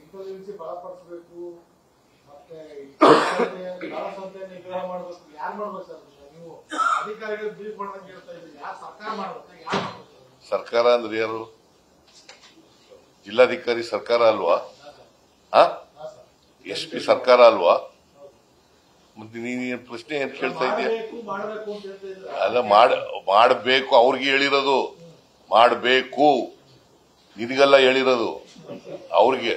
Intelligence ಬಲಪಡಿಸಬೇಕು ಮತ್ತೆ ಜನಸಂಖ್ಯೆ ನಿಗ್ರಹ ಮಾಡಬೇಕು. ಯಾರು ಮಾಡ್ಬೇಕು ಸರ್? ನೀವು ಅಧಿಕಾರಿಗಳು ಬ್ರೀಫ್ ಮಾಡೋದಕ್ಕೆ ಹೇಳ್ತಾ ಇದ್ದೀರಿ. ಯಾರು ಸರ್ಕಾರ ಮಾಡಬೇಕು? ಯಾರು ಮಾಡಬೇಕು? ಸರ್ಕಾರ ಅಂದ್ರೆ ಯಾರು? ಜಿಲ್ಲಾಧಿಕಾರಿ ಸರ್ಕಾರ ಅಲ್ವಾ? SP ಸರ್ಕಾರ ಅಲ್ವಾ? ಮತ್ತೆ ನೀನು ಪ್ರಶ್ನೆ ಏನ್ ಕೇಳ್ತಾ ಇದೀಯ? ಅಲ್ಲ, ಮಾಡಬೇಕು. ಅವ್ರಿಗೆ ಹೇಳಿರೋದು ಮಾಡಬೇಕು, ನಿನಗೆಲ್ಲ ಹೇಳಿರೋದು ಅವ್ರಿಗೆ.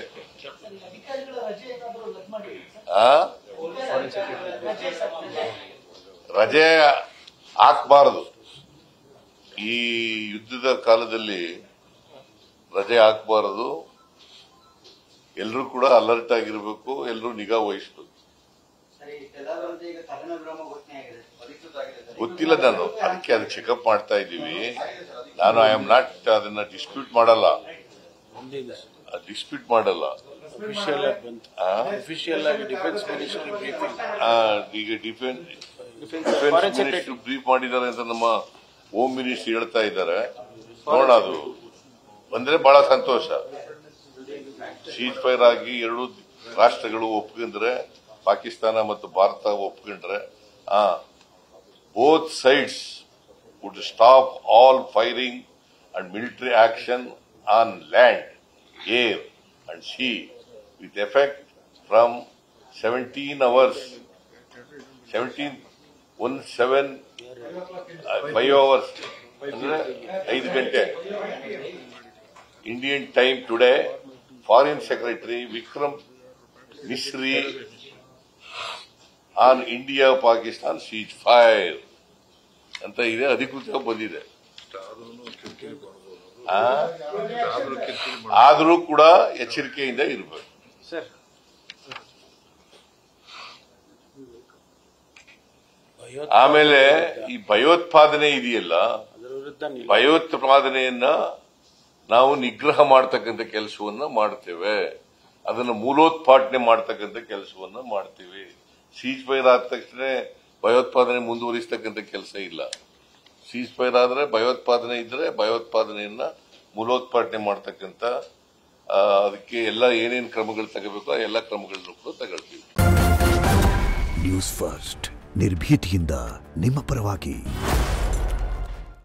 ರಜೆ ಹಾಕ್ಬಾರದು. ಈ ಯುದ್ಧದ ಕಾಲದಲ್ಲಿ ರಜೆ ಹಾಕ್ಬಾರದು. ಎಲ್ಲರೂ ಕೂಡ ಅಲರ್ಟ್ ಆಗಿರ್ಬೇಕು, ಎಲ್ಲರೂ ನಿಗಾ ವಹಿಸಬೇಕು. ಗೊತ್ತಿಲ್ಲ, ನಾನು ಅದಕ್ಕೆ ಚೆಕಪ್ ಮಾಡ್ತಾ ಇದ್ದೀವಿ. ನಾನು ಐ ಆಮ್ ನಾಟ್ ಅದನ್ನ ಡಿಸ್ಪ್ಯೂಟ್ ಮಾಡಲ್ಲ. ಈಗ ಡಿಫೆನ್ಸ್ ಮಿನಿಸ್ಟರ್ ಬ್ರೀಫ್ ಮಾಡಿದ್ದಾರೆ ಅಂತ ನಮ್ಮ ಹೋಮ್ ಮಿನಿಸ್ಟರ್ ಹೇಳ್ತಾ ಇದ್ದಾರೆ. ನೋಡೋಣ, ಅದು ಬಂದ್ರೆ ಬಹಳ ಸಂತೋಷ. ಸೀಜ್ ಫೈರ್ ಆಗಿ ಎರಡು ರಾಷ್ಟ್ರಗಳು ಒಪ್ಕೊಂಡ್ರೆ, ಪಾಕಿಸ್ತಾನ ಮತ್ತು Bharat ಒಪ್ಕೊಂಡ್ರೆ, both sides would stop all firing and military action on land, air and sea with effect from 17 hours, 5 hours, 5 ಗಂಟೆ Indian time today. Foreign Secretary Vikram Misri on India-Pakistan ceasefire ಅಂತ ಇದೆ, ಅಧಿಕೃತವಾಗಿ ಬಂದಿದೆ. ಆದರೂ ಕೂಡ ಎಚ್ಚರಿಕೆಯಿಂದ ಇರಬೇಕು. ಆಮೇಲೆ ಈ ಭಯೋತ್ಪಾದನೆ ಇದೆಯಲ್ಲ, ಭಯೋತ್ಪಾದನೆಯನ್ನ ನಾವು ನಿಗ್ರಹ ಮಾಡತಕ್ಕಂಥ ಕೆಲಸವನ್ನ ಮಾಡ್ತೇವೆ. ಅದನ್ನು ಮೂಲೋತ್ಪಾದನೆ ಮಾಡತಕ್ಕಂಥ ಕೆಲಸವನ್ನ ಮಾಡ್ತೀವಿ. ಸೀಜ್ ಫೈರ್ ಆದ ತಕ್ಷಣ ಭಯೋತ್ಪಾದನೆ ಮುಂದುವರಿಸತಕ್ಕಂಥ ಕೆಲಸ ಇಲ್ಲ. ಸೀಜ್ ಫೈರ್ ಆದ್ರೆ ಭಯೋತ್ಪಾದನೆ ಇದ್ರೆ ಭಯೋತ್ಪಾದನೆಯನ್ನ ಮೂಲೋತ್ಪಾದನೆ ಮಾಡತಕ್ಕಂಥ ಅದಕ್ಕೆ ಎಲ್ಲ ಏನೇನು ಕ್ರಮಗಳು ತಗೋಬೇಕು ಆ ಎಲ್ಲ ಕ್ರಮಗಳನ್ನು ಕೂಡ ತಗೊಳ್ತೀವಿ. ನ್ಯೂಸ್ ಫಸ್ಟ್, ನಿರ್ಭೀತಿಯಿಂದ ನಿಮ್ಮ ಪರವಾಗಿ.